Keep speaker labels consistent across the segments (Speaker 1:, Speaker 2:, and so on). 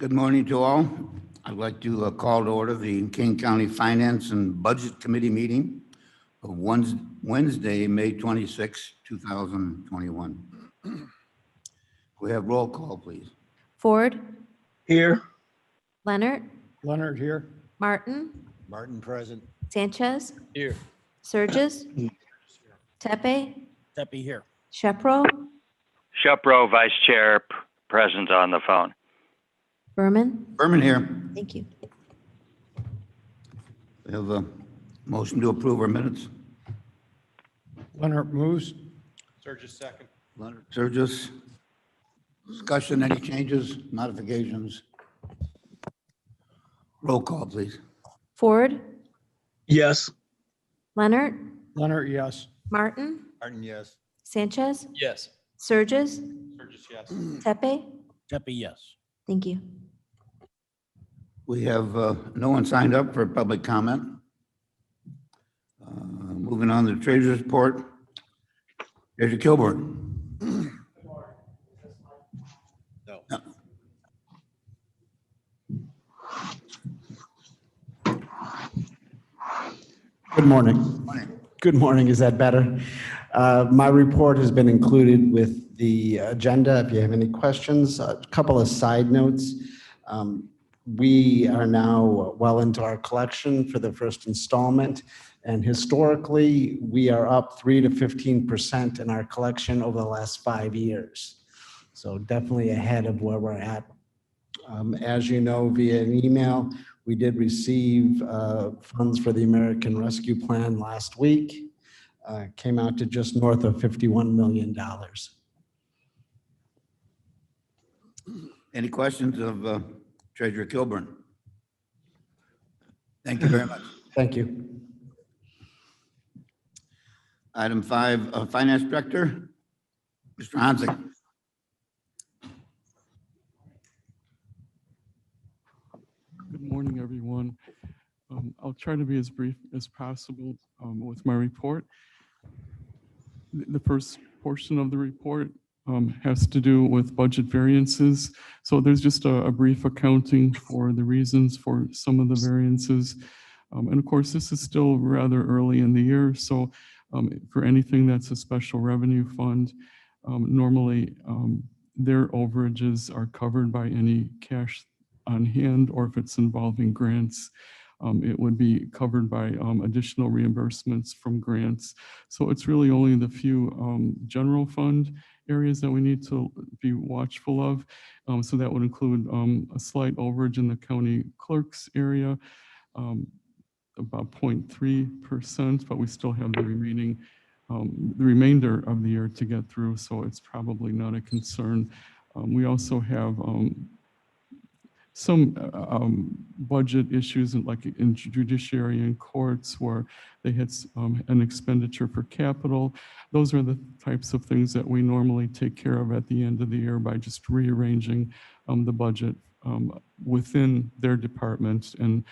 Speaker 1: Good morning to all. I'd like to call to order the King County Finance and Budget Committee meeting of Wednesday, May 26, 2021. We have roll call, please.
Speaker 2: Ford,
Speaker 3: Here.
Speaker 2: Leonard,
Speaker 3: Leonard here.
Speaker 2: Martin,
Speaker 3: Martin present.
Speaker 2: Sanchez,
Speaker 3: Here.
Speaker 2: Surges, Tepe,
Speaker 3: Tepe here.
Speaker 2: Shepro,
Speaker 4: Shepro, Vice Chair, present on the phone.
Speaker 2: Berman.
Speaker 1: Berman here.
Speaker 2: Thank you.
Speaker 1: We have a motion to approve our minutes.
Speaker 3: Leonard moves. Surges second.
Speaker 1: Leonard Surges. Discussion, any changes, modifications? Roll call, please.
Speaker 2: Ford,
Speaker 3: Yes.
Speaker 2: Leonard,
Speaker 3: Leonard, yes.
Speaker 2: Martin,
Speaker 3: Martin, yes.
Speaker 2: Sanchez,
Speaker 3: Yes.
Speaker 2: Surges,
Speaker 3: Surges, yes.
Speaker 2: Tepe.
Speaker 3: Tepe, yes.
Speaker 2: Thank you.
Speaker 1: We have no one signed up for public comment. Moving on to the Treasurer's Report. Treasurer Kilburn.
Speaker 3: No.
Speaker 5: Good morning.
Speaker 1: Morning.
Speaker 5: Good morning. Is that better? My report has been included with the agenda. If you have any questions, a couple of side notes. We are now well into our collection for the first installment. And historically, we are up 3 to 15% in our collection over the last 5 years. So definitely ahead of where we're at. As you know, via an email, we did receive funds for the American Rescue Plan last week. Came out to just north of $51 million.
Speaker 1: Any questions of Treasurer Kilburn? Thank you very much.
Speaker 5: Thank you.
Speaker 1: Item 5, Finance Director, Mr. Hansick.
Speaker 6: Good morning, everyone. I'll try to be as brief as possible with my report. The first portion of the report has to do with budget variances. So there's just a brief accounting for the reasons for some of the variances. And of course, this is still rather early in the year. So for anything that's a special revenue fund, normally their overages are covered by any cash on hand, or if it's involving grants, it would be covered by additional reimbursements from grants. So it's really only the few general fund areas that we need to be watchful of. So that would include a slight overage in the county clerk's area, about 0.3%, but we still have the remainder of the year to get through, so it's probably not a concern. We also have some budget issues like in judiciary and courts where they had an expenditure for capital. Those are the types of things that we normally take care of at the end of the year by just rearranging the budget within their department and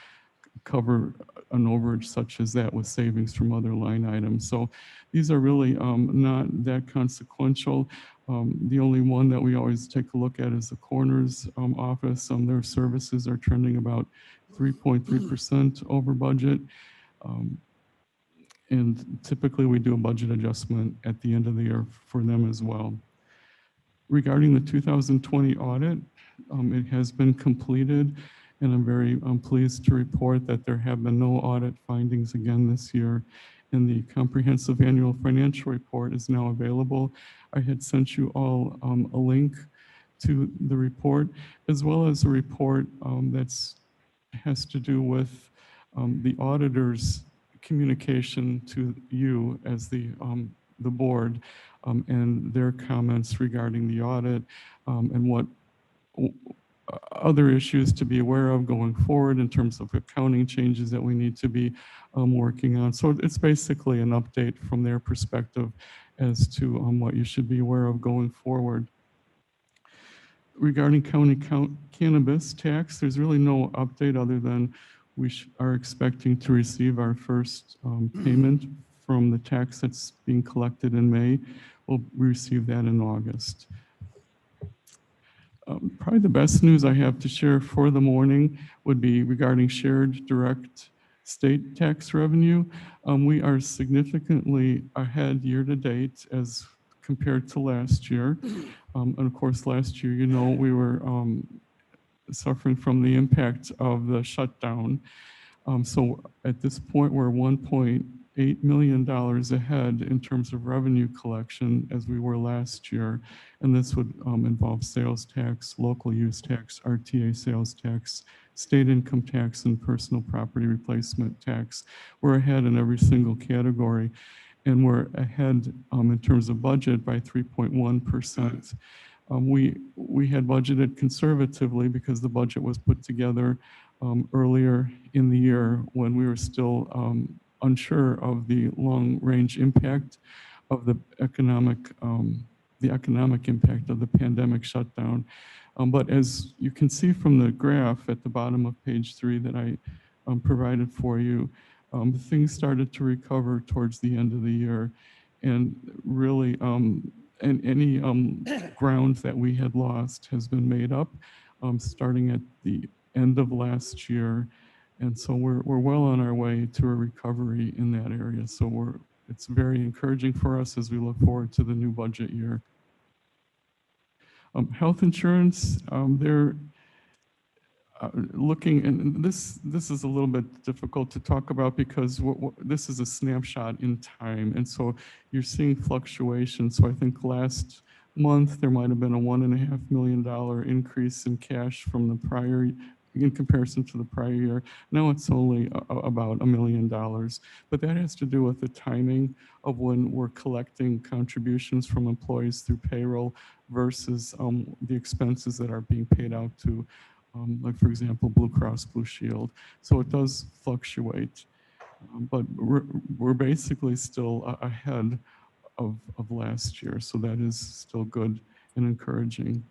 Speaker 6: cover an overage such as that with savings from other line items. So these are really not that consequential. The only one that we always take a look at is the coroner's office. Their services are trending about 3.3% over budget. And typically we do a budget adjustment at the end of the year for them as well. Regarding the 2020 audit, it has been completed, and I'm very pleased to report that there have been no audit findings again this year. And the comprehensive annual financial report is now available. I had sent you all a link to the report, as well as a report that has to do with the auditor's communication to you as the board and their comments regarding the audit and what other issues to be aware of going forward in terms of accounting changes that we need to be working on. So it's basically an update from their perspective as to what you should be aware of going forward. Regarding county cannabis tax, there's really no update other than we are expecting to receive our first payment from the tax that's being collected in May. We'll receive that in August. Probably the best news I have to share for the morning would be regarding shared direct state tax revenue. We are significantly ahead year to date as compared to last year. And of course, last year, you know, we were suffering from the impact of the shutdown. So at this point, we're $1.8 million ahead in terms of revenue collection as we were last year. And this would involve sales tax, local use tax, RTA sales tax, state income tax, and personal property replacement tax. We're ahead in every single category. And we're ahead in terms of budget by 3.1%. We had budgeted conservatively because the budget was put together earlier in the year when we were still unsure of the long-range impact of the economic impact of the pandemic shutdown. But as you can see from the graph at the bottom of page 3 that I provided for you, things started to recover towards the end of the year, and really any ground that we had lost has been made up starting at the end of last year. And so we're well on our way to a recovery in that area. So it's very encouraging for us as we look forward to the new budget year. Health insurance, they're looking, and this is a little bit difficult to talk about because this is a snapshot in time. And so you're seeing fluctuations. So I think last month there might have been a $1.5 million increase in cash from the prior in comparison to the prior year. Now it's only about $1 million, but that has to do with the timing of when we're collecting contributions from employees through payroll versus the expenses that are being paid out to, like for example, Blue Cross Blue Shield. So it does fluctuate, but we're basically still ahead of last year. So that is still good and encouraging.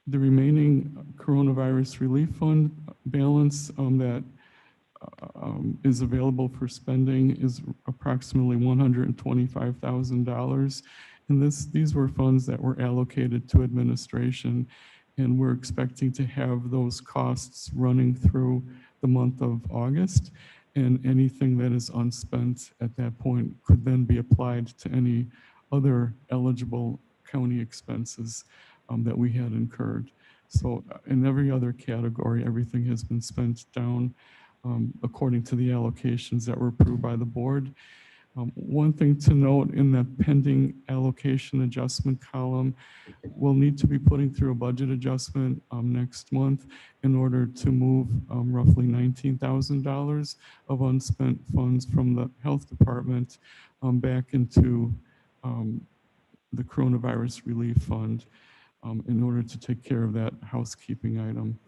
Speaker 6: The remaining coronavirus relief fund balance that is available for spending is approximately $125,000. And these were funds that were allocated to administration, and we're expecting to have those costs running through the month of August. And anything that is unspent at that point could then be applied to any other eligible county expenses that we had incurred. So in every other category, everything has been spent down according to the allocations that were approved by the board. One thing to note in the pending allocation adjustment column, we'll need to be putting through a budget adjustment next month in order to move roughly $19,000 of unspent funds from the health department back into the coronavirus relief fund in order to take care of that housekeeping item.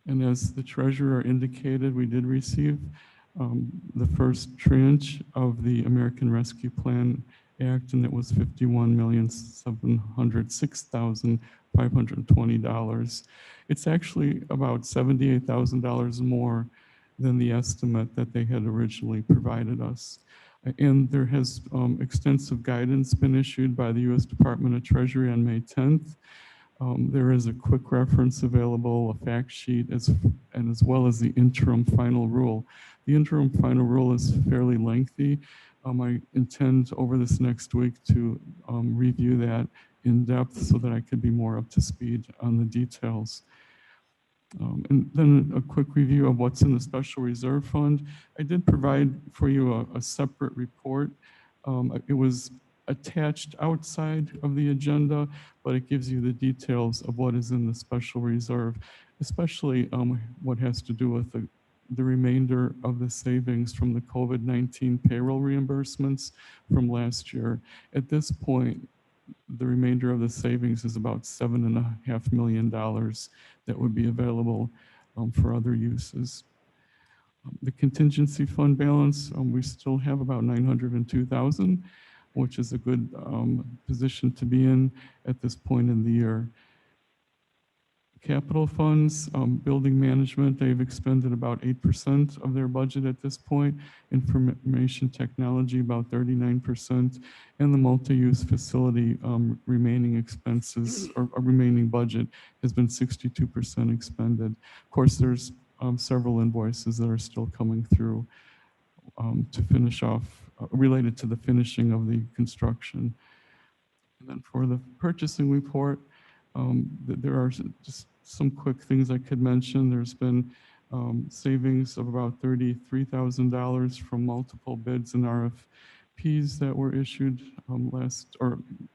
Speaker 6: And as the treasurer indicated, we did receive the first tranche of the American Rescue Plan Act, and it was $51,706,520. It's actually about $78,000 more than the estimate that they had originally provided us. And there has extensive guidance been issued by the U.S. Department of Treasury on May 10th. There is a quick reference available, a fact sheet, as well as the interim final rule. The interim final rule is fairly lengthy. I intend over this next week to review that in depth so that I could be more up to speed on the details. And then a quick review of what's in the Special Reserve Fund. I did provide for you a separate report. It was attached outside of the agenda, but it gives you the details of what is in the Special Reserve, especially what has to do with the remainder of the savings from the COVID-19 payroll reimbursements from last year. At this point, the remainder of the savings is about $7.5 million that would be available for other uses. The contingency fund balance, we still have about $902,000, which is a good position to be in at this point in the year. Capital funds, building management, they've expended about 8% of their budget at this point. Information technology, about 39%. And the multi-use facility remaining expenses or remaining budget has been 62% expended. Of course, there's several invoices that are still coming through to finish off, related to the finishing of the construction. And then for the purchasing report, there are just some quick things I could mention. There's been savings of about $33,000 from multiple bids and RFPs that were issued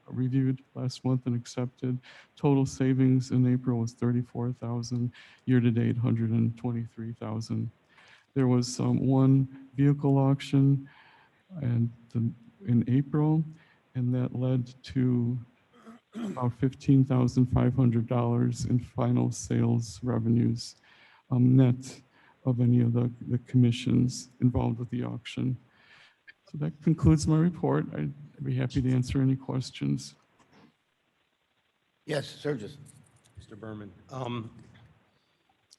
Speaker 6: reviewed last month and accepted. Total savings in April was $34,000. Year to date, $123,000. There was one vehicle auction in April, and that led to about $15,500 in final sales revenues, net of any of the commissions involved with the auction. So that concludes my report. I'd be happy to answer any questions.
Speaker 1: Yes, Surges.
Speaker 7: Mr. Berman. And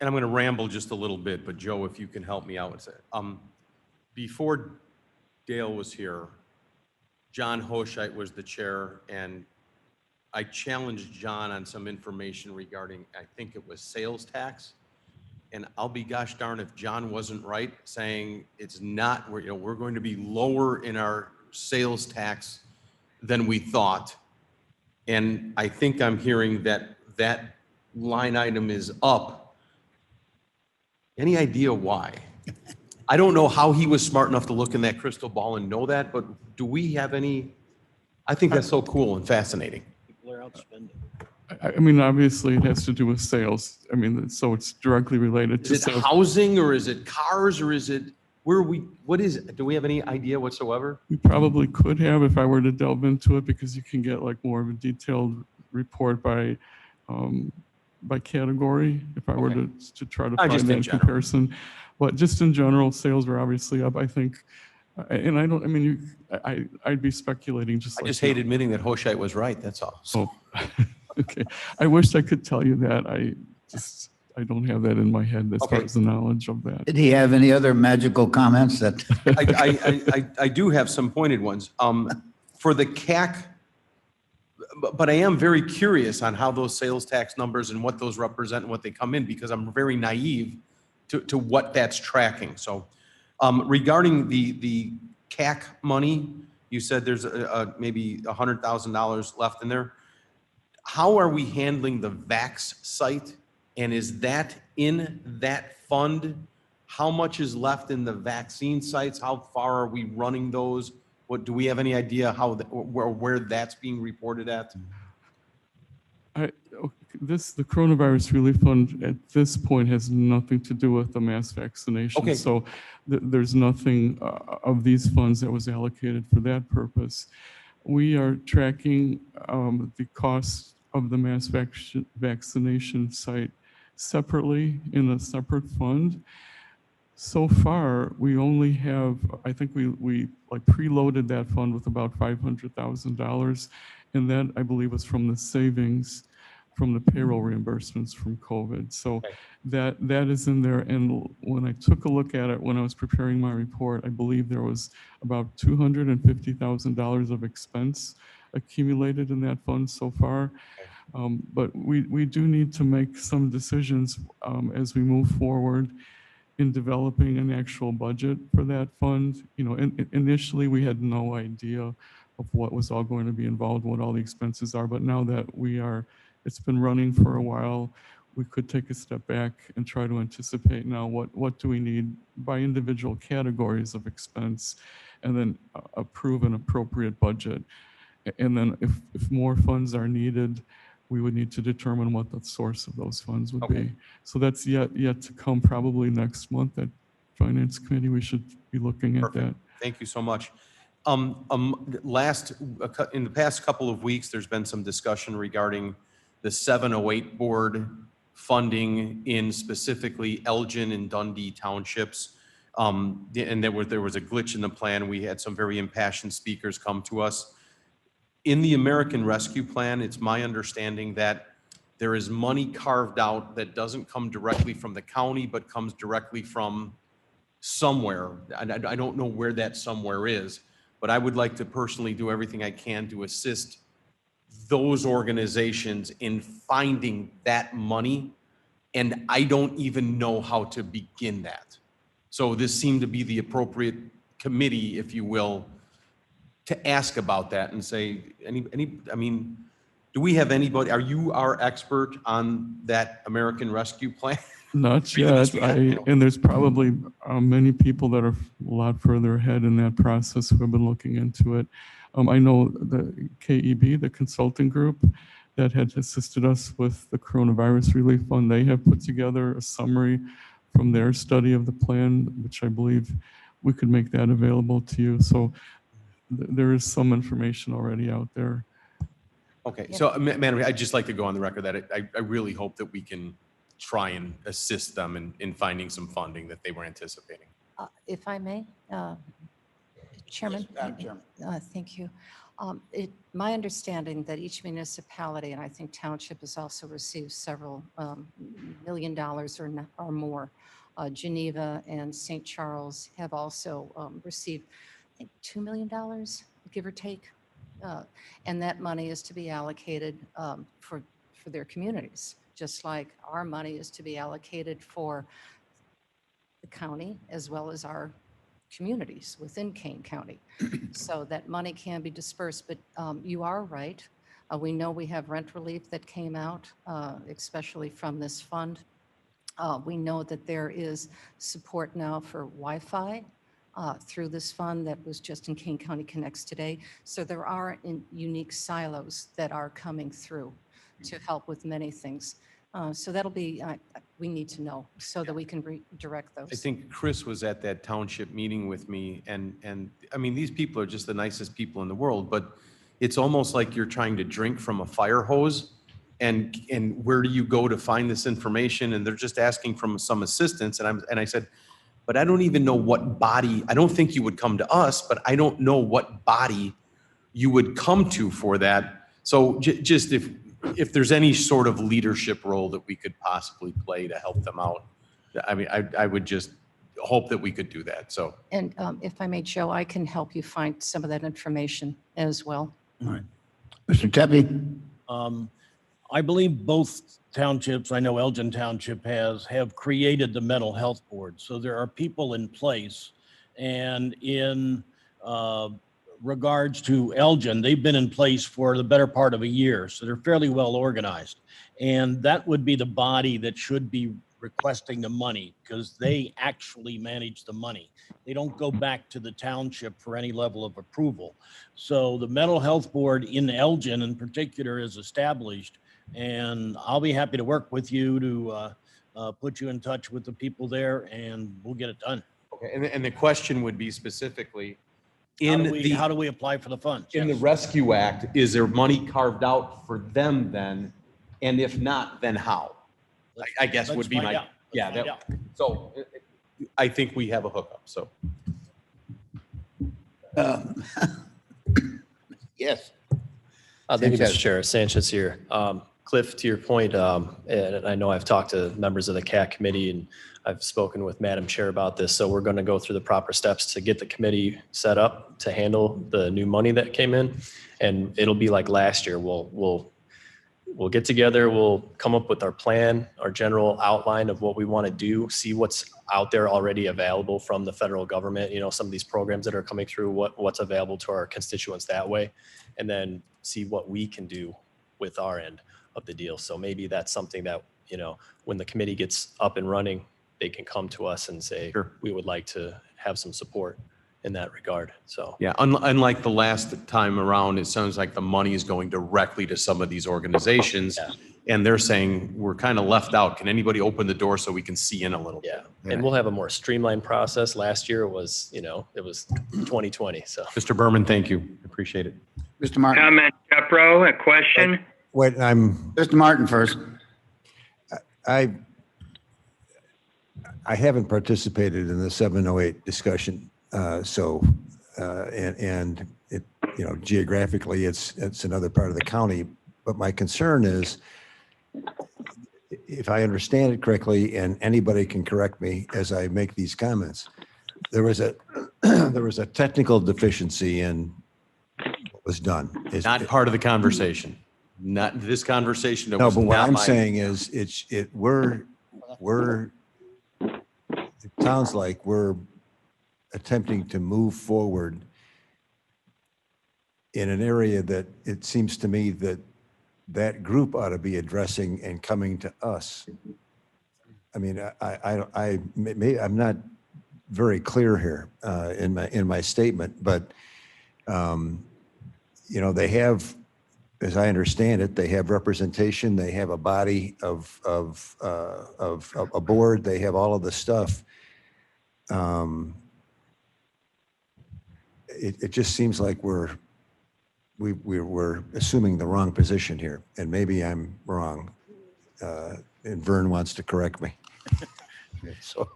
Speaker 7: I'm going to ramble just a little bit, but Joe, if you can help me out with it. Before Dale was here, John Hoshite was the chair, and I challenged John on some information regarding, I think it was sales tax. And I'll be gosh darn if John wasn't right, saying it's not, we're going to be lower in our sales tax than we thought. And I think I'm hearing that that line item is up. Any idea why? I don't know how he was smart enough to look in that crystal ball and know that, but do we have any? I think that's so cool and fascinating.
Speaker 3: People are outspending.
Speaker 6: I mean, obviously it has to do with sales. I mean, so it's directly related to
Speaker 7: Is it
Speaker 6: sales.
Speaker 7: housing or is it cars or is it, what is it? Do we have any idea whatsoever?
Speaker 6: We probably could have if I were to delve into it, because you can get like more of a detailed report by category if I were to try to find
Speaker 7: just
Speaker 6: that
Speaker 7: in general.
Speaker 6: comparison. But just in general, sales were obviously up, I think. And I'd be speculating just
Speaker 7: I
Speaker 6: like
Speaker 7: just
Speaker 6: you.
Speaker 7: hate admitting that Hoshite was right, that's all.
Speaker 6: Oh, okay. I wish I could tell you that. I don't have that in my head as far
Speaker 7: Okay.
Speaker 6: as the knowledge of that.
Speaker 1: Did he have any other magical comments that?
Speaker 7: I do have some pointed ones. For the CAC, but I am very curious on how those sales tax numbers and what those represent and what they come in, because I'm very naive to what that's tracking. So regarding the CAC money, you said there's maybe $100,000 left in there. How are we handling the Vax site? And is that in that fund? How much is left in the vaccine sites? How far are we running those? What, do we have any idea how where that's being reported at?
Speaker 6: The coronavirus relief fund at this point has nothing to do with the mass vaccination.
Speaker 7: Okay.
Speaker 6: So there's nothing of these funds that was allocated for that purpose. We are tracking the cost of the mass vaccination site separately in a separate fund. So far, we only have, I think we like preloaded that fund with about $500,000, and that I believe was from the savings from the payroll reimbursements from COVID. So
Speaker 7: Okay.
Speaker 6: that is in there. And when I took a look at it, when I was preparing my report, I believe there was about $250,000 of expense accumulated in that fund so far. But we do need to make some decisions as we move forward in developing an actual budget for that fund. You know, initially we had no idea of what was all going to be involved, what all the expenses are. But now that it's been running for a while, we could take a step back and try to anticipate now what do we need by individual categories of expense, and then approve an appropriate budget. And then if more funds are needed, we would need to determine what the source of those funds would be. So that's yet to come, probably next month at Finance Committee. We should be looking at that.
Speaker 7: Thank you so much. In the past couple of weeks, there's been some discussion regarding the 708 board funding in specifically Elgin and Dundee townships. And there was a glitch in the plan. We had some very impassioned speakers come to us. In the American Rescue Plan, it's my understanding that there is money carved out that doesn't come directly from the county, but comes directly from somewhere. I don't know where that somewhere is, but I would like to personally do everything I can to assist those organizations in finding that money. And I don't even know how to begin that. So this seemed to be the appropriate committee, if you will, to ask about that and say, I mean, do we have anybody, are you our expert on that American Rescue Plan?
Speaker 6: Not yet. And there's probably many people that are a lot further ahead in that process who have been looking into it. I know the KEB, the consulting group that had assisted us with the Coronavirus Relief Fund, they have put together a summary from their study of the plan, which I believe we could make that available to you. So there is some information already out there.
Speaker 7: Okay, so Madam, I'd just like to go on the record that I really hope that we can try and assist them in finding some funding that they were anticipating.
Speaker 8: If I may, Chairman?
Speaker 1: Madam Chairman.
Speaker 8: Thank you. My understanding that each municipality, and I think township has also received several $1 million or more. Geneva and St. Charles have also received, I think, $2 million, give or take. And that money is to be allocated for their communities, just like our money is to be allocated for the county as well as our communities within Kane County. So that money can be dispersed, but you are right. We know we have rent relief that came out, especially from this fund. We know that there is support now for Wi-Fi through this fund that was just in Kane County Connects today. So there are unique silos that are coming through to help with many things. So that'll be, we need to know so that we can redirect those.
Speaker 7: I think Chris was at that township meeting with me, and I mean, these people are just the nicest people in the world, but it's almost like you're trying to drink from a fire hose, and where do you go to find this information? And they're just asking for some assistance, and I said, but I don't even know what body, I don't think you would come to us, but I don't know what body you would come to for that. So just if there's any sort of leadership role that we could possibly play to help them out, I mean, I would just hope that we could do that, so.
Speaker 8: And if I may, Joe, I can help you find some of that information as well.
Speaker 1: All right. Mr. Tepe?
Speaker 3: I believe both townships, I know Elgin Township have created the mental health board. So there are people in place. And in regards to Elgin, they've been in place for the better part of a year. So they're fairly well organized. And that would be the body that should be requesting the money because they actually manage the money. They don't go back to the township for any level of approval. So the mental health board in Elgin in particular is established. And I'll be happy to work with you to put you in touch with the people there and we'll get it done.
Speaker 7: Okay, and the question would be specifically,
Speaker 3: How do we apply for the funds?
Speaker 7: in the
Speaker 3: Yes.
Speaker 7: Rescue Act, is there money carved out for them then? And if not, then how? I guess
Speaker 3: Let's
Speaker 7: would be
Speaker 3: find
Speaker 7: my,
Speaker 3: out. Let's
Speaker 7: yeah,
Speaker 3: find
Speaker 7: that,
Speaker 3: out.
Speaker 7: so I think we have a hookup, so.
Speaker 1: Yes.
Speaker 9: Thank you,
Speaker 1: Sanchez.
Speaker 9: Mr. Chair. Sanchez here. Cliff, to your point, and I know I've talked to members of the CAC committee and I've spoken with Madam Chair about this. So we're going to go through the proper steps to get the committee set up to handle the new money that came in. And it'll be like last year. We'll get together. We'll come up with our plan, our general outline of what we want to do, see what's out there already available from the federal government, some of these programs that are coming through, what's available to our constituents that way, and then see what we can do with our end of the deal. So maybe that's something that, when the committee gets up and running, they can come to us and say,
Speaker 7: Sure.
Speaker 9: we would like to have some support in that regard. So
Speaker 7: Yeah, unlike the last time around, it sounds like the money is going directly to some of these organizations.
Speaker 9: Yeah.
Speaker 7: And they're saying, we're kind of left out. Can anybody open the door so we can see in a little bit?
Speaker 9: yeah, and we'll have a more streamlined process. Last year was, it was 2020. So
Speaker 7: Mr. Berman, thank you. Appreciate it.
Speaker 1: Mr. Martin?
Speaker 4: Comment, Jepro, a question?
Speaker 10: Wait,
Speaker 1: Mr. Martin first.
Speaker 10: I haven't participated in the 708 discussion, and it, geographically, it's another part of the county. But my concern is, if I understand it correctly, and anybody can correct me as I make these comments, there was a, there was a technical deficiency in what was done.
Speaker 7: Not part of the conversation. Not this conversation. It
Speaker 10: No,
Speaker 7: was
Speaker 10: but what
Speaker 7: not
Speaker 10: I'm
Speaker 7: my-
Speaker 10: saying is, it sounds like we're attempting to move forward in an area that it seems to me that that group ought to be addressing and coming to us. I mean, I'm not very clear here in my statement, but you know, they have, as I understand it, they have representation, they have a body of a board, they have all of the stuff. It just seems like we're assuming the wrong position here, and maybe I'm wrong. And Vern wants to correct me. So,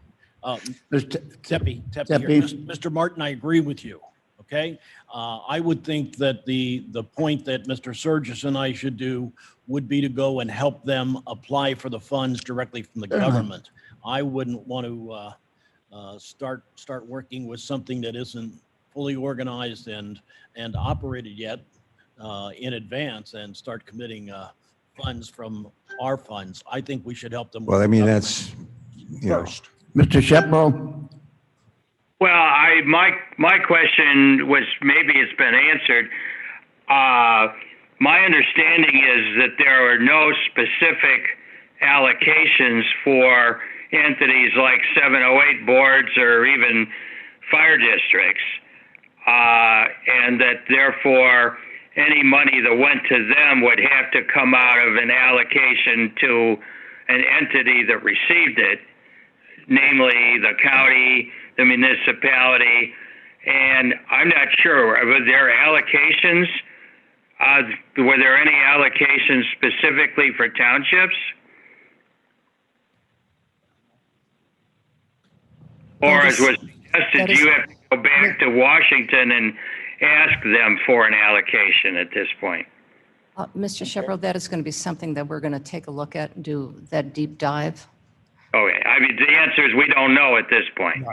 Speaker 1: Mr.
Speaker 3: Tepe,
Speaker 1: Tepe.
Speaker 3: Mr. Martin, I agree with you, okay? I would think that the point that Mr. Surgis and I should do would be to go and help them apply for the funds directly from the government. I wouldn't want to start working with something that isn't fully organized and operated yet in advance and start committing funds from our funds. I think we should help them.
Speaker 10: well, I
Speaker 3: with
Speaker 10: mean,
Speaker 3: government
Speaker 10: that's, you know,
Speaker 3: first.
Speaker 1: Mr. Shepro?
Speaker 4: Well, my question was, maybe it's been answered. My understanding is that there are no specific allocations for entities like 708 boards or even fire districts, and that therefore any money that went to them would have to come out of an allocation to an entity that received it, namely the county, the municipality, and I'm not sure, were there allocations? Were there any allocations specifically for townships? Or as was suggested, do you have to go back to Washington and ask them for an allocation at this point?
Speaker 8: Mr. Shepard, that is going to be something that we're going to take a look at and do that deep dive.
Speaker 4: Okay, I mean, the answer is we don't know at this point.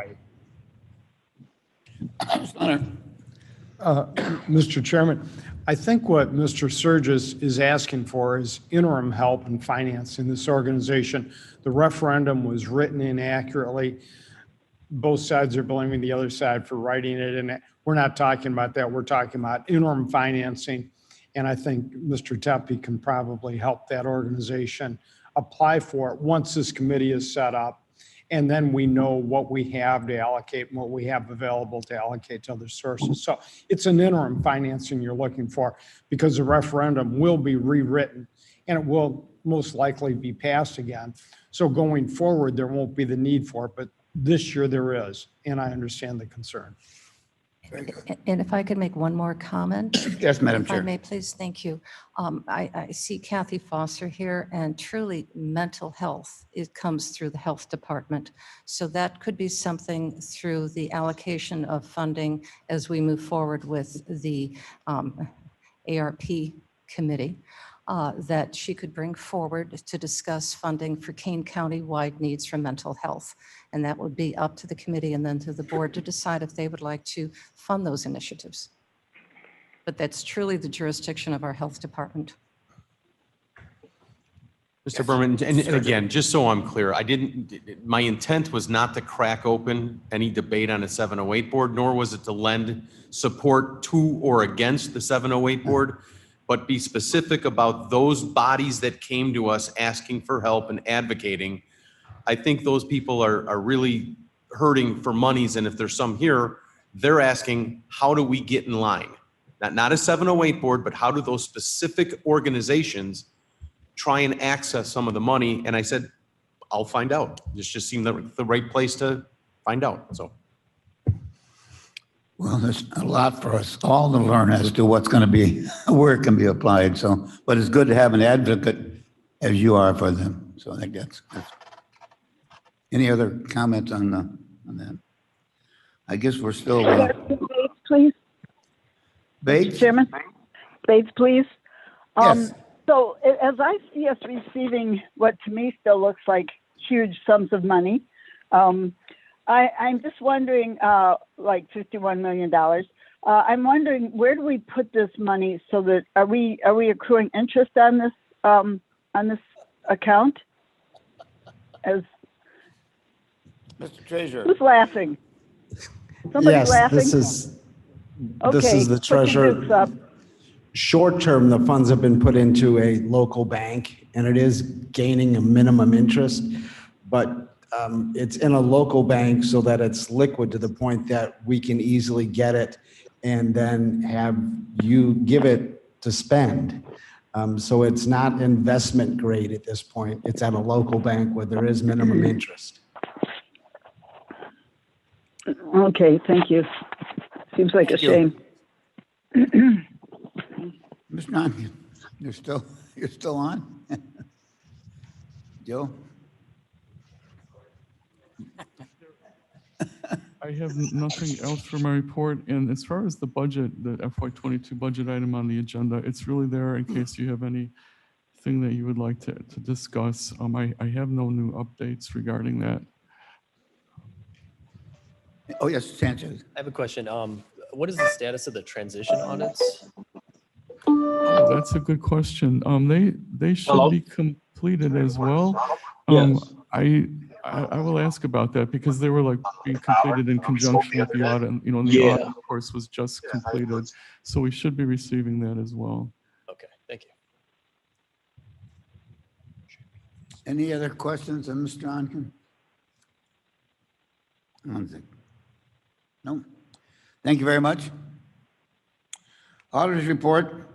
Speaker 11: Mr. Chairman, I think what Mr. Surgis is asking for is interim help in financing this organization. The referendum was written inaccurately. Both sides are blaming the other side for writing it, and we're not talking about that. We're talking about interim financing, and I think Mr. Tepe can probably help that organization apply for it once this committee is set up, and then we know what we have to allocate and what we have available to allocate to other sources. So it's an interim financing you're looking for, because the referendum will be rewritten and it will most likely be passed again. So going forward, there won't be the need for it, but this year there is, and I understand the concern.
Speaker 8: And if I could make one more comment?
Speaker 1: Yes, Madam
Speaker 8: If I
Speaker 1: Chair.
Speaker 8: may, please, thank you. I see Kathy Foster here, and truly mental health, it comes through the health department. So that could be something through the allocation of funding as we move forward with the ARP committee, that she could bring forward to discuss funding for Kane County-wide needs for mental health. And that would be up to the committee and then to the board to decide if they would like to fund those initiatives. But that's truly the jurisdiction of our health department.
Speaker 7: Mr. Berman, and again, just so I'm clear, my intent was not to crack open any debate on a 708 board, nor was it to lend support to or against the 708 board, but be specific about those bodies that came to us asking for help and advocating. I think those people are really hurting for monies, and if there's some here, they're asking, how do we get in line? Not a 708 board, but how do those specific organizations try and access some of the money? And I said, I'll find out. This just seemed the right place to find out, so.
Speaker 1: Well, there's a lot for us all to learn as to what's going to be, where it can be applied. So, but it's good to have an advocate as you are for them. So I think that's any other comments on that? I guess we're still.
Speaker 12: Bates, please.
Speaker 1: Bates?
Speaker 12: Chairman? Bates, please.
Speaker 1: Yes.
Speaker 12: So as I see us receiving what to me still looks like huge sums of money, I'm just wondering, like $51 million. I'm wondering, where do we put this money so that are we accruing interest on this account? As
Speaker 1: Mr. Treasurer.
Speaker 12: who's laughing? Somebody's
Speaker 5: Yes,
Speaker 12: laughing.
Speaker 5: this is
Speaker 12: Okay,
Speaker 5: the
Speaker 12: put your
Speaker 5: treasurer.
Speaker 12: dukes up.
Speaker 5: Short term, the funds have been put into a local bank and it is gaining a minimum interest, but it's in a local bank so that it's liquid to the point that we can easily get it and then have you give it to spend. So it's not investment grade at this point. It's at a local bank where there is minimum interest.
Speaker 12: Okay, thank you. Seems like a
Speaker 1: Thank you.
Speaker 12: shame.
Speaker 1: Ms. John, you're still on? Joe?
Speaker 6: I have nothing else for my report. And as far as the budget, the FY22 budget item on the agenda, it's really there in case you have anything that you would like to discuss. I have no new updates regarding that.
Speaker 1: Oh, yes, Sanchez.
Speaker 9: I have a question. What is the status of the transition audits?
Speaker 6: Oh, that's a good question. They should
Speaker 13: Hello?
Speaker 6: be completed as well.
Speaker 13: Yes.
Speaker 6: I will ask about that because they were like being completed in conjunction with the audit. And, the
Speaker 13: Yeah.
Speaker 6: audit, of course, was just completed. So we should be receiving that as well.
Speaker 9: Okay, thank you.
Speaker 1: Any other questions of Mr. Onken? One second. No. Thank you very much. Auditor's report,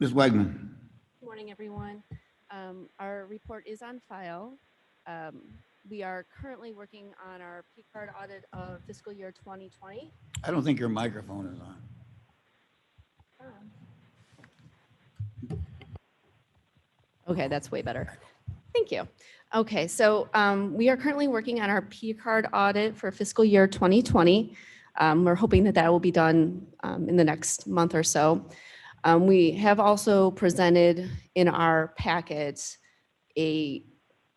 Speaker 1: Ms. Wegman.
Speaker 14: Good morning, everyone. Our report is on file. We are currently working on our P card audit of fiscal year 2020.
Speaker 1: I don't think your microphone is on.
Speaker 14: Okay, that's way better. Thank you. Okay, so we are currently working on our P card audit for fiscal year 2020. We're hoping that will be done in the next month or so. We have also presented in our packet a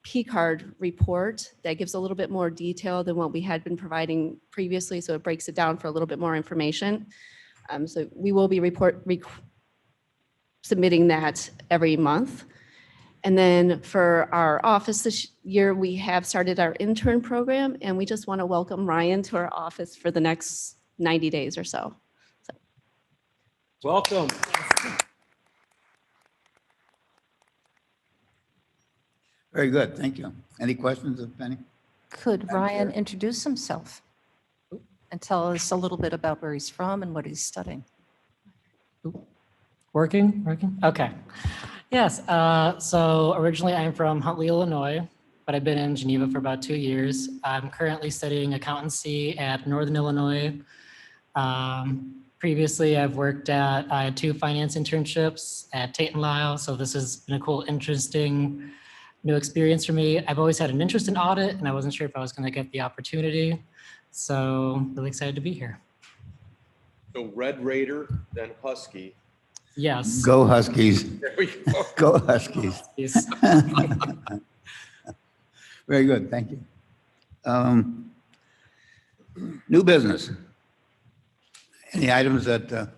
Speaker 14: P card report that gives a little bit more detail than what we had been providing previously, so it breaks it down for a little bit more information. So we will be submitting that every month. And then for our office this year, we have started our intern program, and we just want to welcome Ryan to our office for the next 90 days or so.
Speaker 7: Welcome.
Speaker 1: Very good, thank you. Any questions of Penny?
Speaker 8: Could Ryan introduce himself and tell us a little bit about where he's from and what he's studying?
Speaker 13: Working? Okay. Yes, so originally I'm from Huntley, Illinois, but I've been in Geneva for about 2 years. I'm currently studying accountancy at Northern Illinois. Previously, I had 2 finance internships at Tate & Lyle, so this has been a cool, interesting new experience for me. I've always had an interest in audit, and I wasn't sure if I was going to get the opportunity, so really excited to be here.
Speaker 7: So Red Raider, then Husky.
Speaker 13: Yes.
Speaker 1: Go Huskies.
Speaker 7: There we go.
Speaker 1: Go Huskies.
Speaker 13: Yes.
Speaker 1: Very good, thank you. New business. Any items that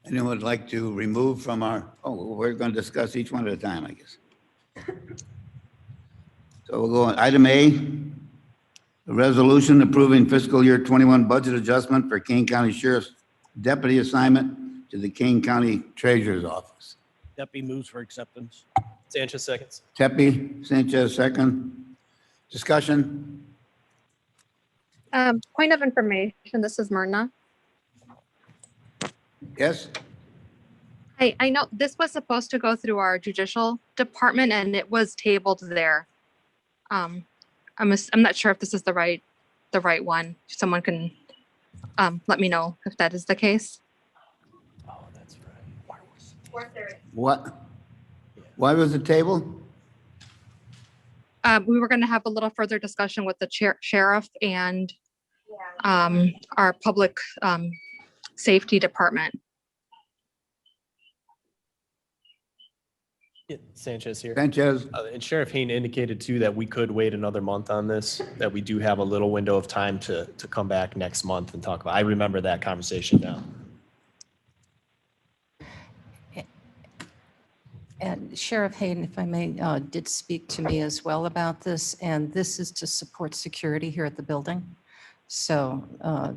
Speaker 1: anyone would like to remove from we're going to discuss each one at a time, I guess. So we'll go on item A, a resolution approving fiscal year 21 budget adjustment for Kane County Sheriff's deputy assignment to the Kane County Treasurer's Office.
Speaker 3: Deputy moves for acceptance.
Speaker 9: Sanchez seconds.
Speaker 1: Tepe, Sanchez, second. Discussion?
Speaker 15: Point of information, this is Myrna.
Speaker 1: Yes?
Speaker 15: Hey, I know this was supposed to go through our judicial department and it was tabled there. I'm not sure if this is the right one. Someone can let me know if that is the case.
Speaker 9: Oh, that's right.
Speaker 1: What? Why was it tabled?
Speaker 15: We were going to have a little further discussion with the sheriff and our public safety department.
Speaker 9: Sanchez here.
Speaker 1: Sanchez,
Speaker 9: And Sheriff Hayne indicated too that we could wait another month on this, that we do have a little window of time to come back next month and talk about. I remember that conversation now.
Speaker 8: And Sheriff Hayden, if I may, did speak to me as well about this, and this is to support security here at the building. So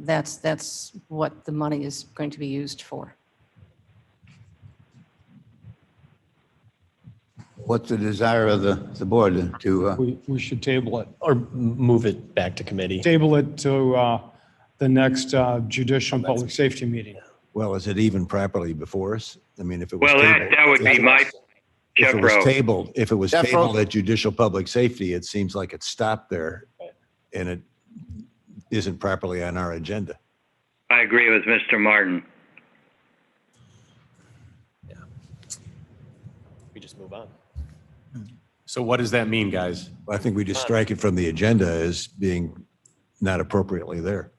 Speaker 8: that's what the money is going to be used for.
Speaker 1: what's the desire of the board to,
Speaker 11: We should table it.
Speaker 9: Or move it back to committee.
Speaker 11: Table it to the next judicial and public safety meeting.
Speaker 10: Well, is it even properly before us? I mean, if it was
Speaker 4: Well,
Speaker 10: tabled.
Speaker 4: that would be my,
Speaker 10: If it was
Speaker 4: Jeffro.
Speaker 10: tabled at judicial public safety, it seems like it stopped there and it isn't properly on our agenda.
Speaker 4: I agree with Mr. Martin.
Speaker 9: We just move on.
Speaker 7: So what does that mean, guys?
Speaker 10: I think we just strike it from the agenda as being not appropriately there.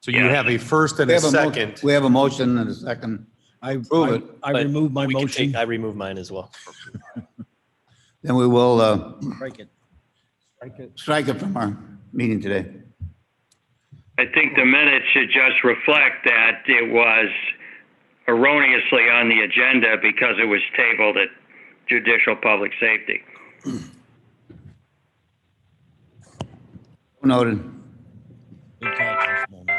Speaker 7: So you have a first and
Speaker 1: we
Speaker 7: a
Speaker 1: have
Speaker 7: second.
Speaker 1: we have a motion and a second. Approve it.
Speaker 9: But
Speaker 3: remove my
Speaker 9: we can
Speaker 3: motion.
Speaker 9: take- I remove mine as well.
Speaker 1: Then we will
Speaker 3: Strike it.
Speaker 1: strike it from our meeting today.
Speaker 4: I think the minutes should just reflect that it was erroneously on the agenda because it was tabled at judicial public safety.
Speaker 1: Noted.
Speaker 3: Good catch this moment.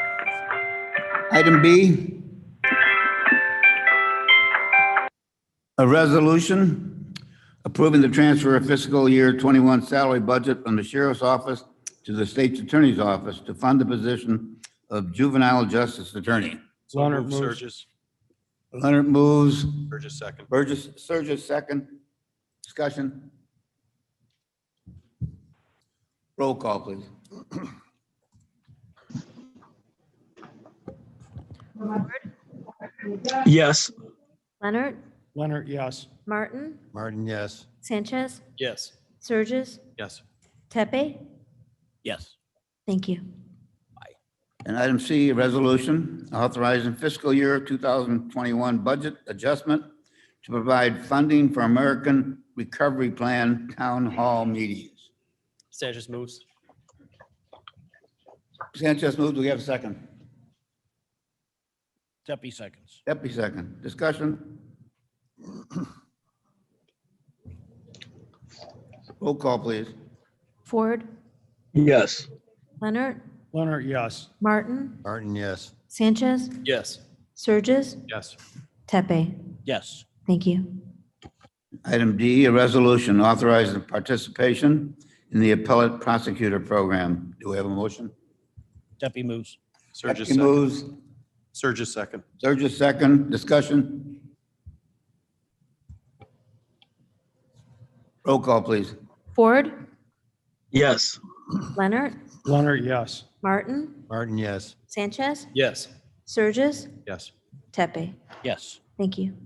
Speaker 1: Item B, a resolution approving the transfer of fiscal year 21 salary budget from the sheriff's office to the state's attorney's office to fund the position of juvenile justice attorney.
Speaker 7: So
Speaker 11: Leonard
Speaker 7: move,
Speaker 11: moves.
Speaker 7: Surges.
Speaker 1: Leonard moves,
Speaker 7: Surges second.
Speaker 1: Surges second. Discussion. Roll call, please.
Speaker 2: Yes.
Speaker 11: Leonard, yes.
Speaker 2: Martin,
Speaker 10: Martin, yes.
Speaker 2: Sanchez,
Speaker 9: Yes.
Speaker 2: Surges,
Speaker 7: Yes.
Speaker 2: Tepe.
Speaker 3: Yes.
Speaker 2: Thank you.
Speaker 1: And item C, a resolution authorizing fiscal year 2021 budget adjustment to provide funding for American Recovery Plan town hall meetings.
Speaker 9: Sanchez moves.
Speaker 1: Sanchez moved. Do we have a second?
Speaker 3: Tepe seconds.
Speaker 1: Deputy second. Discussion? Roll call, please.
Speaker 2: Ford,
Speaker 10: Yes.
Speaker 2: Leonard,
Speaker 11: Leonard, yes.
Speaker 2: Martin,
Speaker 10: Martin, yes.
Speaker 2: Sanchez,
Speaker 9: Yes.
Speaker 2: Surges,
Speaker 7: Yes.
Speaker 2: Tepe.
Speaker 3: Yes.
Speaker 2: Thank you.
Speaker 1: Item D, a resolution authorizing participation in the appellate prosecutor program. Do we have a motion?
Speaker 3: Tepe moves.
Speaker 7: Surges
Speaker 1: Deputy
Speaker 7: second.
Speaker 1: moves.
Speaker 7: Surges second.
Speaker 1: Surges second. Discussion? Roll call, please.
Speaker 2: Ford,
Speaker 10: Yes.
Speaker 2: Leonard,
Speaker 11: Leonard, yes.
Speaker 2: Martin,
Speaker 10: Martin, yes.
Speaker 2: Sanchez,
Speaker 9: Yes.
Speaker 2: Surges,
Speaker 7: Yes.
Speaker 2: Tepe.
Speaker 3: Yes.
Speaker 2: Thank you.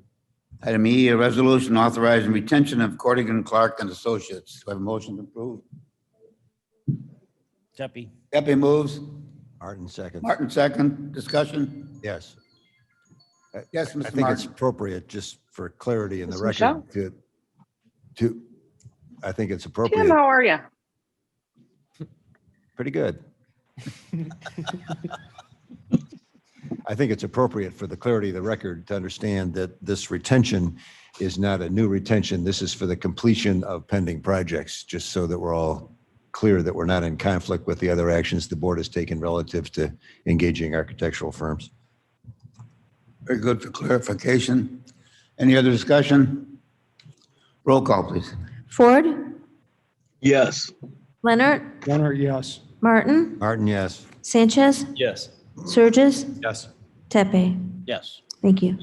Speaker 1: Item E, a resolution authorizing retention of Corrigan Clark and Associates. Do I have a motion to approve?
Speaker 3: Tepe.
Speaker 1: Deputy moves.
Speaker 10: Martin, second.
Speaker 1: Martin second. Discussion?
Speaker 10: Yes.
Speaker 1: Yes,
Speaker 10: I
Speaker 1: Mr.
Speaker 10: think it's
Speaker 1: Martin.
Speaker 10: appropriate, just for clarity in the
Speaker 16: Ms.
Speaker 10: record, I think it's appropriate.
Speaker 16: Tim, how are you?
Speaker 10: Pretty good. I think it's appropriate for the clarity of the record to understand that this retention is not a new retention. This is for the completion of pending projects, just so that we're all clear that we're not in conflict with the other actions the board has taken relative to engaging architectural firms.
Speaker 1: Very good for clarification. Any other discussion? Roll call, please.
Speaker 2: Ford,
Speaker 10: Yes.
Speaker 2: Leonard,
Speaker 11: Leonard, yes.
Speaker 2: Martin,
Speaker 10: Martin, yes.
Speaker 2: Sanchez,
Speaker 9: Yes.
Speaker 2: Surges,
Speaker 7: Yes.
Speaker 2: Tepe.
Speaker 3: Yes.
Speaker 2: Thank you.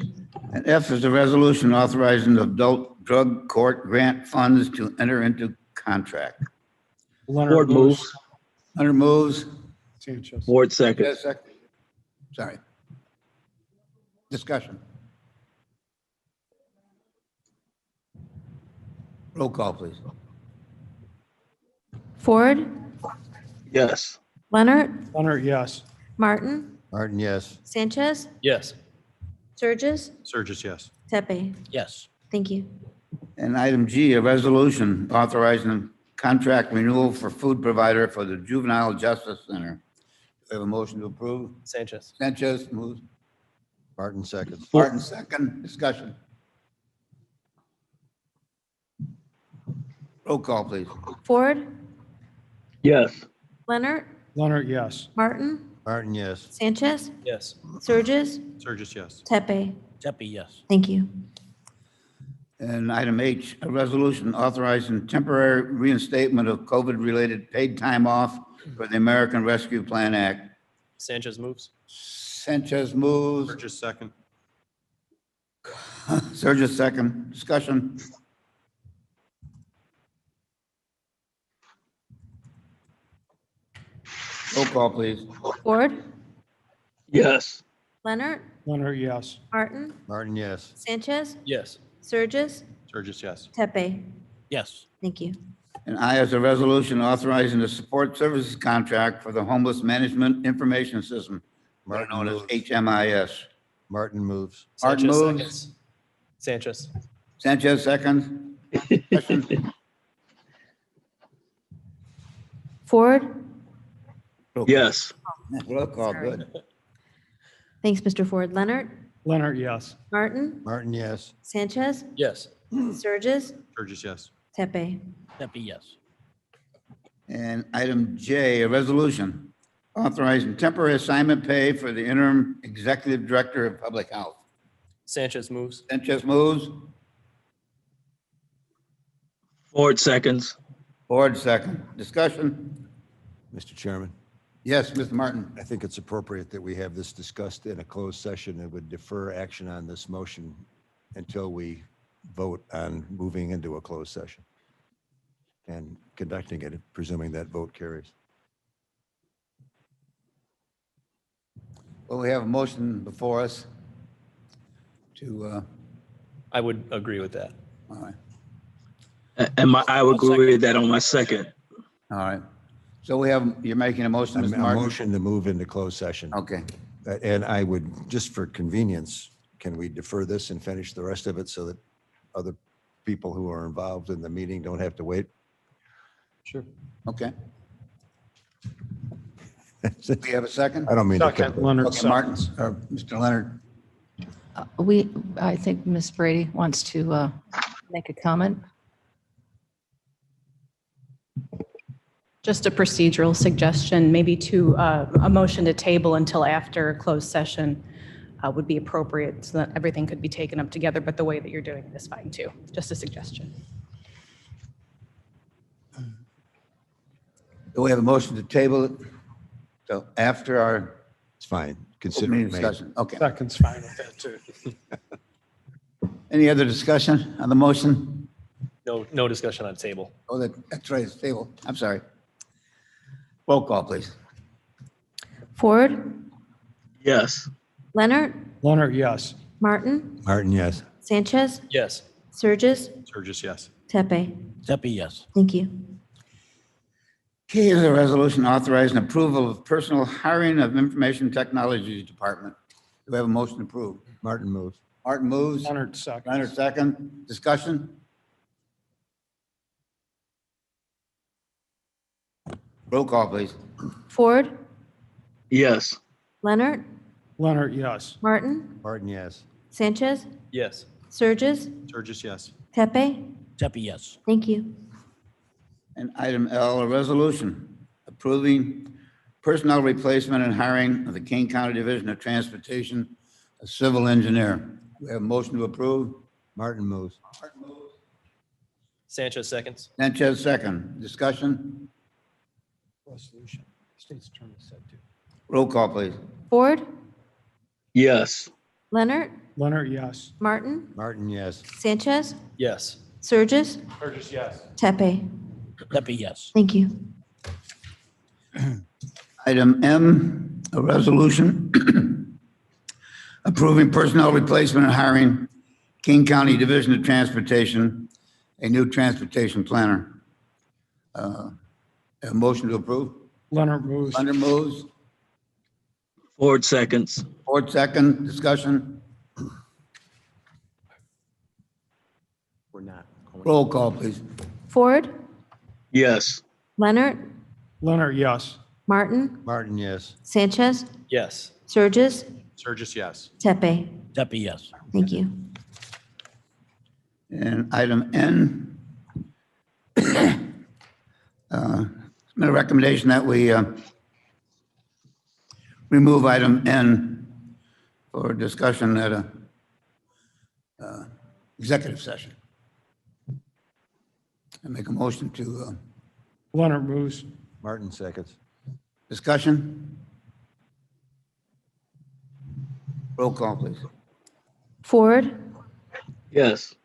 Speaker 1: And F is a resolution authorizing the adult drug court grant funds to enter into contract.
Speaker 11: Leonard moves.
Speaker 1: Leonard moves.
Speaker 11: Sanchez.
Speaker 10: Ward, second.
Speaker 1: Yes, second. Sorry. Discussion. Roll call, please.
Speaker 2: Ford,
Speaker 10: Yes.
Speaker 2: Leonard,
Speaker 11: Leonard, yes.
Speaker 2: Martin,
Speaker 10: Martin, yes.
Speaker 2: Sanchez,
Speaker 9: Yes.
Speaker 2: Surges,
Speaker 7: Surges, yes.
Speaker 2: Tepe.
Speaker 3: Yes.
Speaker 2: Thank you.
Speaker 1: And item G, a resolution authorizing contract renewal for food provider for the Juvenile Justice Center. Do we have a motion to approve?
Speaker 9: Sanchez.
Speaker 1: Sanchez moves.
Speaker 10: Martin seconds.
Speaker 1: Martin second. Discussion. Roll call, please.
Speaker 2: Ford,
Speaker 16: Yes.
Speaker 2: Leonard,
Speaker 11: Leonard, yes.
Speaker 2: Martin,
Speaker 10: Martin, yes.
Speaker 2: Sanchez,
Speaker 9: Yes.
Speaker 2: Surges,
Speaker 7: Surges, yes.
Speaker 2: Tepe.
Speaker 3: Tepe, yes.
Speaker 2: Thank you.
Speaker 1: And item H, a resolution authorizing temporary reinstatement of COVID-related paid time off for the American Rescue Plan Act.
Speaker 9: Sanchez moves.
Speaker 1: Sanchez moves.
Speaker 7: Surges, second.
Speaker 1: Surges second. Discussion. Roll call, please.
Speaker 2: Ford,
Speaker 16: Yes.
Speaker 2: Leonard,
Speaker 11: Leonard, yes.
Speaker 2: Martin,
Speaker 10: Martin, yes.
Speaker 2: Sanchez,
Speaker 9: Yes.
Speaker 2: Surges,
Speaker 7: Surges, yes.
Speaker 2: Tepe.
Speaker 3: Yes.
Speaker 2: Thank you.
Speaker 1: And I, as a resolution authorizing the support services contract for the Homeless Management Information System, better known as
Speaker 10: moves.
Speaker 1: HMIS.
Speaker 10: Martin moves.
Speaker 1: Martin
Speaker 9: Sanchez
Speaker 1: moves.
Speaker 9: seconds. Sanchez.
Speaker 1: Sanchez seconds. Discussion.
Speaker 2: Ford,
Speaker 16: Yes.
Speaker 1: Roll call, good.
Speaker 2: thanks, Mr. Ford. Leonard,
Speaker 11: Leonard, yes.
Speaker 2: Martin,
Speaker 10: Martin, yes.
Speaker 2: Sanchez,
Speaker 9: Yes.
Speaker 2: Surges,
Speaker 7: Surges, yes.
Speaker 2: Tepe.
Speaker 3: Tepe, yes.
Speaker 1: And item J, a resolution authorizing temporary assignment pay for the interim executive director of public health.
Speaker 9: Sanchez moves.
Speaker 1: Sanchez moves.
Speaker 16: Ford seconds.
Speaker 1: Ford second. Discussion.
Speaker 10: Mr. Chairman,
Speaker 1: Yes, Mr. Martin.
Speaker 10: I think it's appropriate that we have this discussed in a closed session and would defer action on this motion until we vote on moving into a closed session and conducting it, presuming that vote carries.
Speaker 1: Well, we have a motion before us to,
Speaker 9: I would agree with that.
Speaker 1: all right,
Speaker 16: I would agree with that on my second.
Speaker 1: all right. So we have, you're making a motion,
Speaker 10: A
Speaker 1: Mr. Martin?
Speaker 10: motion to move into closed session.
Speaker 1: Okay.
Speaker 10: And I would, just for convenience, can we defer this and finish the rest of it so that other people who are involved in the meeting don't have to wait?
Speaker 9: Sure.
Speaker 1: Okay. We have a second?
Speaker 10: I don't mean to.
Speaker 11: Second, Leonard,
Speaker 1: Okay, Martin,
Speaker 11: seconds.
Speaker 1: or Mr. Leonard.
Speaker 8: I think Ms. Brady wants to make a comment.
Speaker 17: Just a procedural suggestion, maybe to a motion to table until after closed session would be appropriate so that everything could be taken up together, but the way that you're doing it is fine too. Just a suggestion.
Speaker 1: Do we have a motion to table it? So after our
Speaker 10: It's fine. Consider
Speaker 1: opening
Speaker 10: it made.
Speaker 1: discussion? Okay.
Speaker 11: Second's fine with that too.
Speaker 1: Any other discussion on the motion?
Speaker 9: No discussion on table.
Speaker 1: Oh, that's right, it's table. I'm sorry. Roll call, please.
Speaker 2: Ford,
Speaker 16: Yes.
Speaker 2: Leonard,
Speaker 11: Leonard, yes.
Speaker 2: Martin,
Speaker 10: Martin, yes.
Speaker 2: Sanchez,
Speaker 9: Yes.
Speaker 2: Surges,
Speaker 7: Surges, yes.
Speaker 2: Tepe.
Speaker 3: Tepe, yes.
Speaker 2: Thank you.
Speaker 1: K is a resolution authorizing approval of personal hiring of Information Technology Department. Do we have a motion to approve?
Speaker 10: Martin moves.
Speaker 1: Martin moves.
Speaker 11: Leonard, seconds.
Speaker 1: Leonard second. Discussion? Roll call, please.
Speaker 2: Ford,
Speaker 16: Yes.
Speaker 2: Leonard,
Speaker 11: Leonard, yes.
Speaker 2: Martin,
Speaker 10: Martin, yes.
Speaker 2: Sanchez,
Speaker 9: Yes.
Speaker 2: Surges,
Speaker 7: Surges, yes.
Speaker 2: Tepe.
Speaker 3: Tepe, yes.
Speaker 2: Thank you.
Speaker 1: And item L, a resolution approving personnel replacement and hiring of the Kane County Division of Transportation, a civil engineer. We have a motion to approve.
Speaker 10: Martin moves.
Speaker 9: Sanchez seconds.
Speaker 1: Sanchez second. Discussion?
Speaker 11: Resolution. State's attorney said to.
Speaker 1: Roll call, please.
Speaker 2: Ford,
Speaker 16: Yes.
Speaker 2: Leonard,
Speaker 11: Leonard, yes.
Speaker 2: Martin,
Speaker 10: Martin, yes.
Speaker 2: Sanchez,
Speaker 9: Yes.
Speaker 2: Surges,
Speaker 11: Burgess, yes.
Speaker 2: Tepe.
Speaker 3: Tepe, yes.
Speaker 2: Thank you.
Speaker 1: Item M, a resolution approving personnel replacement and hiring King County Division of Transportation, a new transportation planner. A motion to approve.
Speaker 11: Leonard moves.
Speaker 1: Leonard moves.
Speaker 16: Ford seconds.
Speaker 1: Ford second. Discussion.
Speaker 7: We're not. going-
Speaker 1: Roll call, please.
Speaker 2: Ford,
Speaker 16: Yes.
Speaker 2: Leonard,
Speaker 11: Leonard, yes.
Speaker 2: Martin,
Speaker 10: Martin, yes.
Speaker 2: Sanchez,
Speaker 9: Yes.
Speaker 2: Surges,
Speaker 7: Surges, yes.
Speaker 2: Tepe.
Speaker 3: Deputy, yes.
Speaker 2: Thank you.
Speaker 1: And item N, it's been a recommendation that we remove item N for discussion at a executive session. I make a motion to
Speaker 11: Leonard moves.
Speaker 10: Martin seconds.
Speaker 1: discussion. Roll call, please.
Speaker 2: Ford,
Speaker 16: Yes.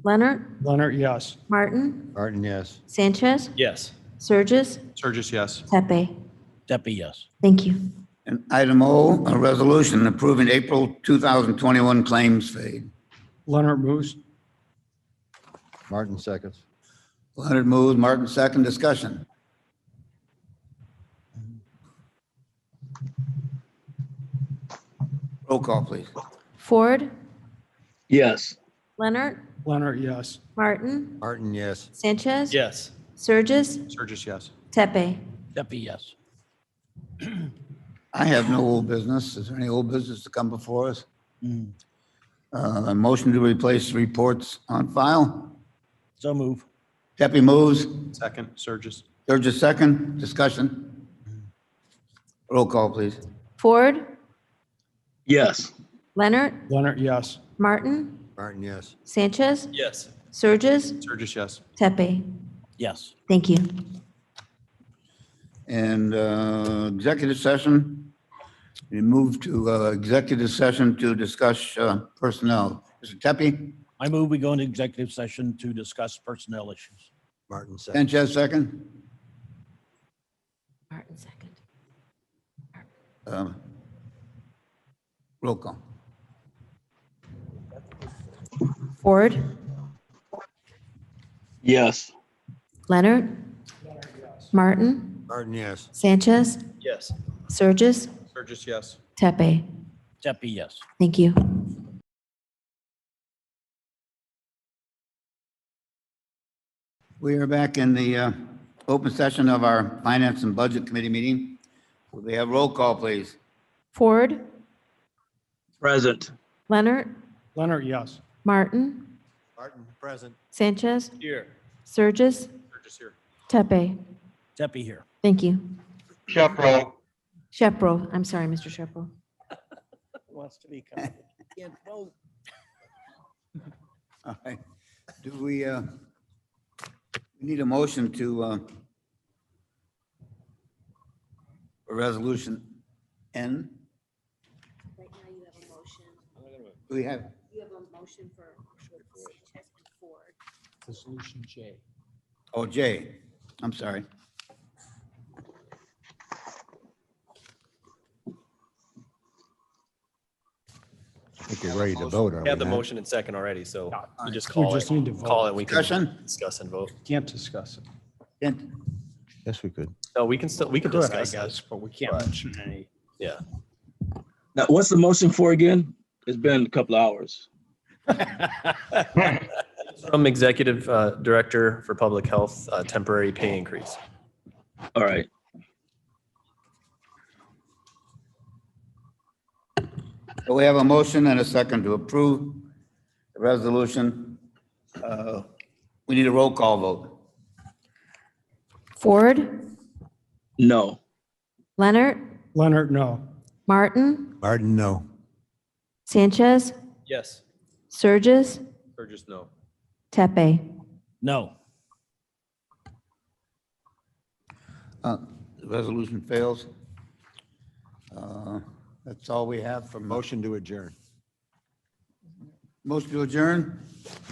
Speaker 2: Leonard,
Speaker 11: Leonard, yes.
Speaker 2: Martin,
Speaker 10: Martin, yes.
Speaker 2: Sanchez,
Speaker 9: Yes.
Speaker 2: Surges,
Speaker 7: Surges, yes.
Speaker 2: Tepe.
Speaker 3: Deputy, yes.
Speaker 2: Thank you.
Speaker 1: And item O, a resolution approving April 2021 claims paid.
Speaker 11: Leonard moves.
Speaker 10: Martin seconds.
Speaker 1: Leonard moves, Martin second, discussion. Roll call, please.
Speaker 2: Ford,
Speaker 16: Yes.
Speaker 2: Leonard,
Speaker 11: Leonard, yes.
Speaker 2: Martin,
Speaker 10: Martin, yes.
Speaker 2: Sanchez,
Speaker 9: Yes.
Speaker 2: Surges,
Speaker 7: Surges, yes.
Speaker 2: Tepe.
Speaker 3: Deputy, yes.
Speaker 1: I have no old business. Is there any old business to come before us?
Speaker 3: Mm.
Speaker 1: A motion to replace reports on file.
Speaker 3: So move.
Speaker 1: Deputy moves,
Speaker 7: Second, Surges.
Speaker 1: Surges second, discussion. Roll call, please.
Speaker 2: Ford,
Speaker 16: Yes.
Speaker 2: Leonard,
Speaker 11: Leonard, yes.
Speaker 2: Martin,
Speaker 10: Martin, yes.
Speaker 2: Sanchez,
Speaker 9: Yes.
Speaker 2: Surges,
Speaker 7: Surges, yes.
Speaker 2: Tepe.
Speaker 3: Yes.
Speaker 2: Thank you.
Speaker 1: And executive session, we move to executive session to discuss personnel. Mr. Tepe,
Speaker 3: I move we go into executive session to discuss personnel issues.
Speaker 10: Martin seconds.
Speaker 1: Sanchez second.
Speaker 2: Martin second.
Speaker 1: Roll call.
Speaker 2: Ford,
Speaker 16: Yes.
Speaker 2: Leonard, Martin,
Speaker 10: Martin, yes.
Speaker 2: Sanchez,
Speaker 9: Yes.
Speaker 2: Surges,
Speaker 7: Surges, yes.
Speaker 2: Tepe.
Speaker 3: Deputy, yes.
Speaker 2: Thank you.
Speaker 1: We are back in the open session of our Finance and Budget Committee meeting. Will we have roll call, please?
Speaker 2: Ford,
Speaker 16: Present.
Speaker 2: Leonard,
Speaker 11: Leonard, yes.
Speaker 2: Martin,
Speaker 10: Martin, present.
Speaker 2: Sanchez,
Speaker 9: Here.
Speaker 2: Surges,
Speaker 7: Surges here.
Speaker 2: Tepe.
Speaker 3: Deputy here.
Speaker 2: Thank you.
Speaker 16: Shepro.
Speaker 2: Shepro, I'm sorry, Mr. Shepro.
Speaker 3: Wants to be counted. Can't vote.
Speaker 1: All right. Do we need a motion to a resolution N?
Speaker 2: Right now you have a motion.
Speaker 1: Do we have?
Speaker 2: You have a motion for Sanchez and Ford.
Speaker 11: Resolution J.
Speaker 1: Oh, J. I'm sorry.
Speaker 10: I think we're ready to vote, are
Speaker 9: We
Speaker 10: we
Speaker 9: have the
Speaker 10: not?
Speaker 9: motion and second already, so you just
Speaker 11: You
Speaker 9: call
Speaker 11: just
Speaker 9: it.
Speaker 11: need to vote.
Speaker 9: Call it, we can
Speaker 1: Discussion?
Speaker 9: discuss and vote.
Speaker 11: Can't discuss it.
Speaker 1: Kent?
Speaker 10: Yes, we could.
Speaker 9: No, we can still, we can
Speaker 11: Could, I
Speaker 9: discuss
Speaker 11: guess,
Speaker 9: it.
Speaker 11: but we can't mention any.
Speaker 9: Yeah.
Speaker 16: Now, what's the motion for again? It's been a couple hours.
Speaker 9: From Executive Director for Public Health, temporary pay increase.
Speaker 16: All right.
Speaker 1: So we have a motion and a second to approve the resolution. We need a roll call vote.
Speaker 2: Ford,
Speaker 16: No.
Speaker 2: Leonard,
Speaker 11: Leonard, no.
Speaker 2: Martin,
Speaker 10: Martin, no.
Speaker 2: Sanchez,
Speaker 9: Yes.
Speaker 2: Surges,
Speaker 7: Surges, no.
Speaker 2: Tepe.
Speaker 3: No.
Speaker 1: The resolution fails. That's all we have from
Speaker 10: Motion to adjourn.
Speaker 1: motion to adjourn.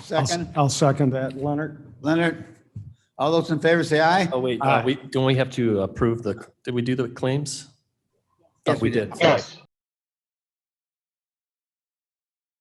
Speaker 1: Second,
Speaker 11: I'll second that. Leonard?
Speaker 1: Leonard. All those in favor say aye.
Speaker 9: Oh, wait, don't we have to approve did we do the claims?
Speaker 1: Yes,
Speaker 9: Oh, we
Speaker 1: we did.
Speaker 9: did.